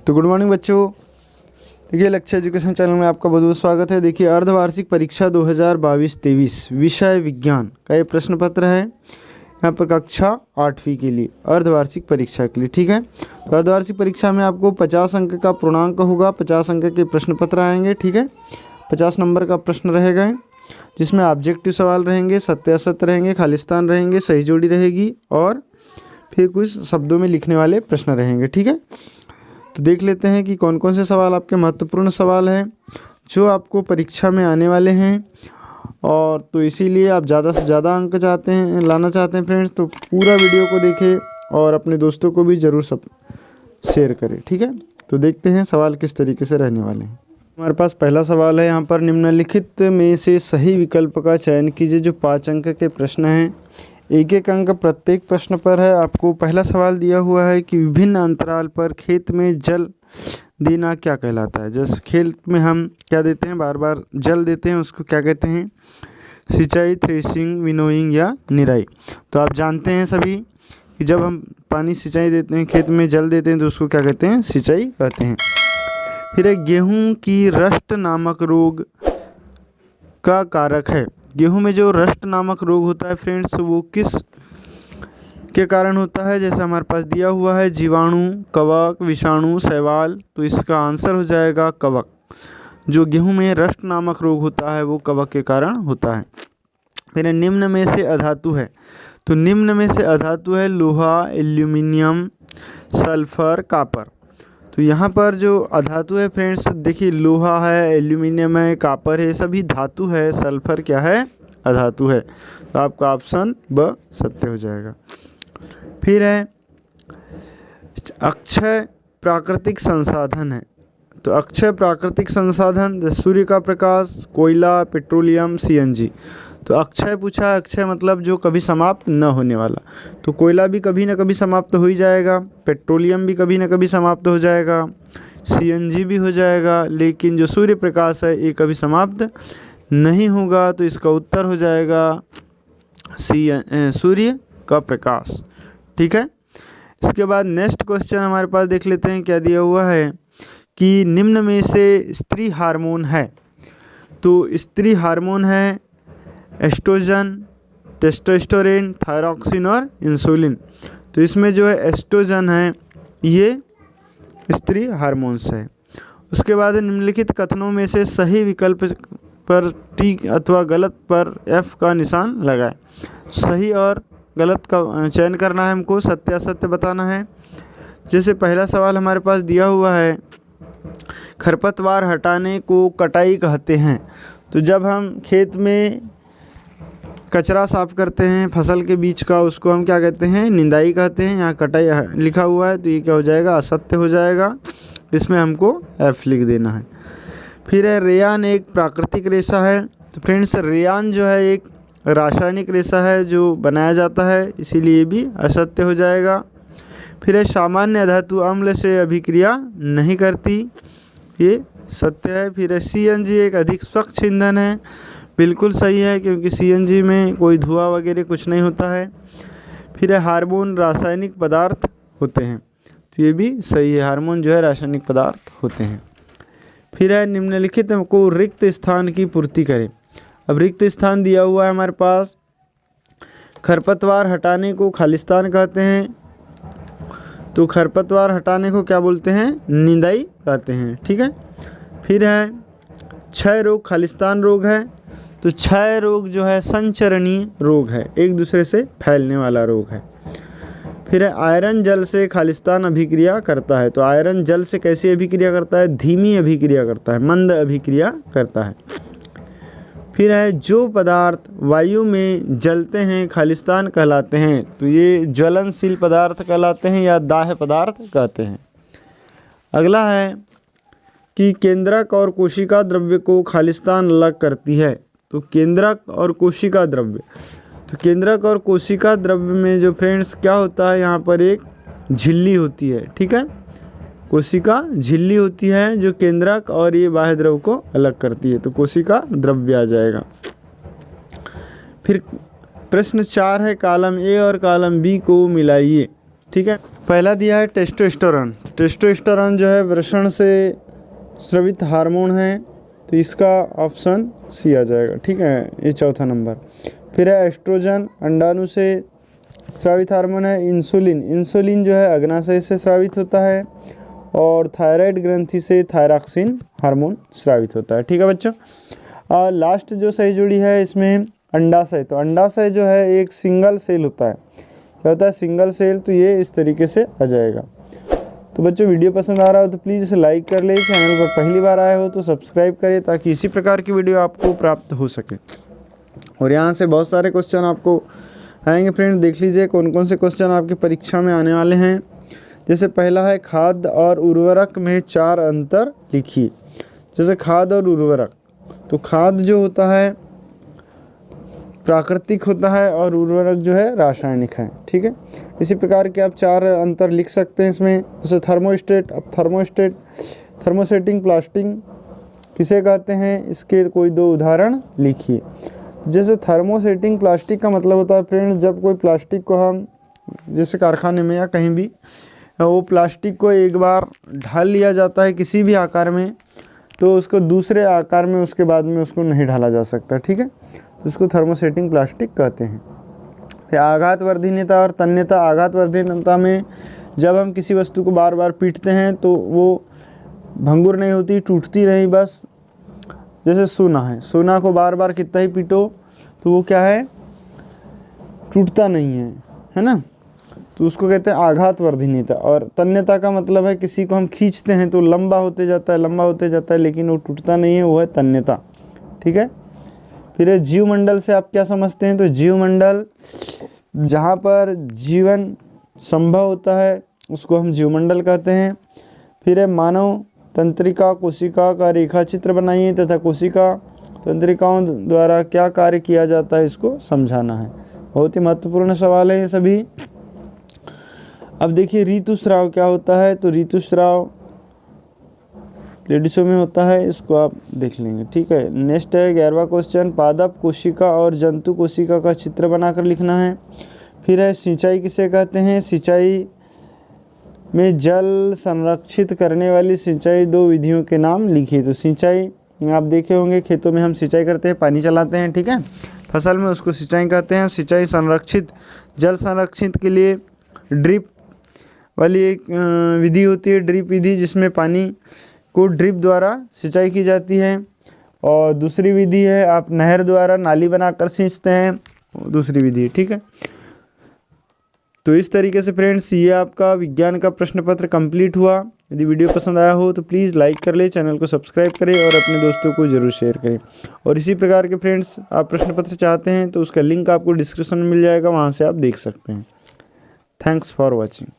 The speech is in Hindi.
तो गुड मॉर्निंग बच्चों, देखिए लक्ष्य एजुकेशन चैनल में आपका बहुत बहुत स्वागत है। देखिए अर्धवार्षिक परीक्षा 2022-23 विषय विज्ञान का ये प्रश्न पत्र है यहाँ पर कक्षा 8वीं के लिए अर्धवार्षिक परीक्षा के लिए। ठीक है, तो अर्धवार्षिक परीक्षा में आपको 50 अंक का पूर्णांक होगा, 50 अंक के प्रश्न पत्र आएंगे। ठीक है, 50 नंबर का प्रश्न रहेगा जिसमें ऑब्जेक्टिव सवाल रहेंगे, सत्य असत्य रहेंगे, खालिस्तान रहेंगे, सही जोड़ी रहेगी और फिर कुछ शब्दों में लिखने वाले प्रश्न रहेंगे। ठीक है, तो देख लेते हैं कि कौन कौन से सवाल आपके महत्वपूर्ण सवाल हैं जो आपको परीक्षा में आने वाले हैं, और तो इसीलिए आप ज़्यादा से ज़्यादा अंक लाना चाहते हैं फ्रेंड्स। तो पूरा वीडियो को देखें और अपने दोस्तों को भी ज़रूर सब शेयर करें। ठीक है, तो देखते हैं सवाल किस तरीके से रहने वाले हैं। हमारे पास पहला सवाल है यहाँ पर, निम्नलिखित में से सही विकल्प का चयन कीजिए। जो 5 अंक के प्रश्न हैं, एक एक अंक प्रत्येक प्रश्न पर है। आपको पहला सवाल दिया हुआ है कि विभिन्न अंतराल पर खेत में जल देना क्या कहलाता है। जैसे खेत में हम क्या देते हैं, बार बार जल देते हैं, उसको क्या कहते हैं, सिंचाई, थ्रेशिंग, विनोइंग या निराई। तो आप जानते हैं सभी कि जब हम पानी सिंचाई देते हैं, खेत में जल देते हैं, तो उसको क्या कहते हैं, सिंचाई कहते हैं। फिर एक गेहूँ की रस्ट नामक रोग का कारक है। गेहूं में जो रस्ट नामक रोग होता है फ्रेंड्स, वो किस के कारण होता है। जैसे हमारे पास दिया हुआ है जीवाणु, कवक, विषाणु, शैवाल, तो इसका आंसर हो जाएगा कवक। जो गेहूं में रस्ट नामक रोग होता है वो कवक के कारण होता है। फिर निम्न में से अधातु है, तो निम्न में से अधातु है लोहा, एल्यूमिनियम, सल्फर, कापर। तो यहाँ पर जो अधातु है फ्रेंड्स, देखिए लोहा है, एल्यूमिनियम है, कापर है, सभी धातु है, सल्फर क्या है, अधातु है। तो आपका ऑप्शन ब सत्य हो जाएगा। फिर है अक्षय प्राकृतिक संसाधन है, तो अक्षय प्राकृतिक संसाधन जैसे सूर्य का प्रकाश, कोयला, पेट्रोलियम, सीएनजी। तो अक्षय पूछा है, अक्षय मतलब जो कभी समाप्त न होने वाला। तो कोयला भी कभी ना कभी समाप्त हो ही जाएगा, पेट्रोलियम भी कभी ना कभी समाप्त हो जाएगा, सीएनजी भी हो जाएगा, लेकिन जो सूर्य प्रकाश है ये कभी समाप्त नहीं होगा। तो इसका उत्तर हो जाएगा सूर्य का प्रकाश। ठीक है, इसके बाद नेक्स्ट क्वेश्चन हमारे पास देख लेते हैं क्या दिया हुआ है कि निम्न में से स्त्री हार्मोन है। तो स्त्री हार्मोन है एस्ट्रोजन, टेस्टोस्टेरोन, थायरॉक्सिन और इंसुलिन। तो इसमें जो है एस्ट्रोजन है ये स्त्री हार्मोन्स है। उसके बाद निम्नलिखित कथनों में से सही विकल्प पर टी अथवा गलत पर एफ का निशान लगाएं। सही और गलत का चयन करना है हमको, सत्य असत्य बताना है। जैसे पहला सवाल हमारे पास दिया हुआ है, खरपतवार हटाने को कटाई कहते हैं। तो जब हम खेत में कचरा साफ करते हैं फसल के बीच का, उसको हम क्या कहते हैं, निंदाई कहते हैं। यहाँ कटाई लिखा हुआ है तो ये क्या हो जाएगा, असत्य हो जाएगा। इसमें हमको एफ लिख देना है। फिर है रेयान एक प्राकृतिक रेशा है। तो फ्रेंड्स रेयान जो है एक रासायनिक रेशा है जो बनाया जाता है, इसीलिए भी असत्य हो जाएगा। फिर है सामान्य धातु अम्ल से अभिक्रिया नहीं करती, ये सत्य है। फिर है सीएनजी एक अधिक स्वच्छ ईंधन है, बिल्कुल सही है क्योंकि सीएनजी में कोई धुआं वगैरह कुछ नहीं होता है। फिर है हार्मोन रासायनिक पदार्थ होते हैं, तो ये भी सही है, हार्मोन जो है रासायनिक पदार्थ होते हैं। फिर है निम्नलिखित को रिक्त स्थान की पूर्ति करें। अब रिक्त स्थान दिया हुआ है हमारे पास, खरपतवार हटाने को खालिस्तान कहते हैं। तो खरपतवार हटाने को क्या बोलते हैं, निंदाई कहते हैं। ठीक है, फिर है क्षय रोग खालिस्तान रोग है। तो क्षय रोग जो है संचरणीय रोग है, एक दूसरे से फैलने वाला रोग है। फिर है आयरन जल से खालिस्तान अभिक्रिया करता है। तो आयरन जल से कैसी अभिक्रिया करता है, धीमी अभिक्रिया करता है, मंद अभिक्रिया करता है। फिर है जो पदार्थ वायु में जलते हैं खालिस्तान कहलाते हैं। तो ये ज्वलनशील पदार्थ कहलाते हैं या दाह्य पदार्थ कहते हैं। अगला है कि केंद्रक और कोशिका द्रव्य को खालिस्तान अलग करती है। तो केंद्रक और कोशिका द्रव्य, तो केंद्रक और कोशिका द्रव्य में जो फ्रेंड्स क्या होता है, यहाँ पर एक झिल्ली होती है। ठीक है, कोशिका झिल्ली होती है जो केंद्रक और ये बाह्य द्रव्य को अलग करती है, तो कोशिका द्रव्य आ जाएगा। फिर प्रश्न 4 है, कॉलम ए और कॉलम बी को मिलाइए। ठीक है, पहला दिया है टेस्टोस्टेरोन। टेस्टोस्टेरोन जो है वृषण से स्रावित हार्मोन है, तो इसका ऑप्शन सी आ जाएगा। ठीक है, ये चौथा नंबर। फिर है एस्ट्रोजन, अंडाणु से स्रावित हार्मोन है। इंसुलिन, इंसुलिन जो है अग्नाशय से स्रावित होता है। और थायराइड ग्रंथि से थायरॉक्सिन हार्मोन स्रावित होता है। ठीक है बच्चों, और लास्ट जो सही जोड़ी है इसमें अंडाशय। तो अंडाशय जो है एक सिंगल सेल होता है, क्या होता है, सिंगल सेल। तो ये इस तरीके से आ जाएगा। तो बच्चों वीडियो पसंद आ रहा हो तो प्लीज़ इसे लाइक कर ले, चैनल पर पहली बार आए हो तो सब्सक्राइब करें ताकि इसी प्रकार की वीडियो आपको प्राप्त हो सके। और यहाँ से बहुत सारे क्वेश्चन आपको आएंगे फ्रेंड्स, देख लीजिए कौन कौन से क्वेश्चन आपकी परीक्षा में आने वाले हैं। जैसे पहला है खाद और उर्वरक में 4 अंतर लिखिए। जैसे खाद और उर्वरक, तो खाद जो होता है प्राकृतिक होता है और उर्वरक जो है रासायनिक है। ठीक है, इसी प्रकार के आप 4 अंतर लिख सकते हैं इसमें। जैसे थर्मोस्टेट, अब थर्मोस्टेट थर्मोसेटिंग प्लास्टिक किसे कहते हैं, इसके कोई 2 उदाहरण लिखिए। जैसे थर्मोसेटिंग प्लास्टिक का मतलब होता है फ्रेंड्स, जब कोई प्लास्टिक को हम जैसे कारखाने में या कहीं भी वो प्लास्टिक को एक बार ढाल लिया जाता है किसी भी आकार में, तो उसको दूसरे आकार में उसके बाद में उसको नहीं ढाला जा सकता। ठीक है, तो उसको थर्मोसेटिंग प्लास्टिक कहते हैं। फिर आघातवर्धनीयता और तन्यता। आघातवर्धनीयता में जब हम किसी वस्तु को बार बार पीटते हैं तो वो भंगुर नहीं होती, टूटती नहीं, बस जैसे सोना है, सोना को बार बार कितना ही पीटो तो वो क्या है, टूटता नहीं है ना। तो उसको कहते हैं आघातवर्धनीयता। और तन्यता का मतलब है किसी को हम खींचते हैं तो लंबा होते जाता है, लंबा होते जाता है, लेकिन वो टूटता नहीं है, वो है तन्यता। ठीक है, फिर जीवमंडल से आप क्या समझते हैं, तो जीवमंडल जहाँ पर जीवन संभव होता है उसको हम जीवमंडल कहते हैं। फिर है मानव तंत्रिका कोशिका का रेखा चित्र बनाइए तथा कोशिका तंत्रिकाओं द्वारा क्या कार्य किया जाता है इसको समझाना है। बहुत ही महत्वपूर्ण सवाल है ये सभी। अब देखिए ऋतुस्राव क्या होता है, तो ऋतुस्राव लेडीसों में होता है, इसको आप देख लेंगे। ठीक है, नेक्स्ट है 11वां क्वेश्चन, पादप कोशिका और जंतु कोशिका का चित्र बनाकर लिखना है। फिर है सिंचाई किसे कहते हैं, सिंचाई में जल संरक्षित करने वाली सिंचाई 2 विधियों के नाम लिखिए। तो सिंचाई आप देखे होंगे, खेतों में हम सिंचाई करते हैं, पानी चलाते हैं, ठीक है, फसल में, उसको सिंचाई कहते हैं। सिंचाई संरक्षित, जल संरक्षित के लिए ड्रिप वाली एक विधि होती है, ड्रिप विधि, जिसमें पानी को ड्रिप द्वारा सिंचाई की जाती है। और दूसरी विधि है आप नहर द्वारा नाली बनाकर सींचते हैं, दूसरी विधि। ठीक है, तो इस तरीके से फ्रेंड्स ये आपका विज्ञान का प्रश्न पत्र कंप्लीट हुआ। यदि वीडियो पसंद आया हो तो प्लीज़ लाइक कर ले, चैनल को सब्सक्राइब करें और अपने दोस्तों को ज़रूर शेयर करें। और इसी प्रकार के फ्रेंड्स आप प्रश्न पत्र चाहते हैं तो उसका लिंक आपको डिस्क्रिप्शन में मिल जाएगा, वहाँ से आप देख सकते हैं। Thanks for watching.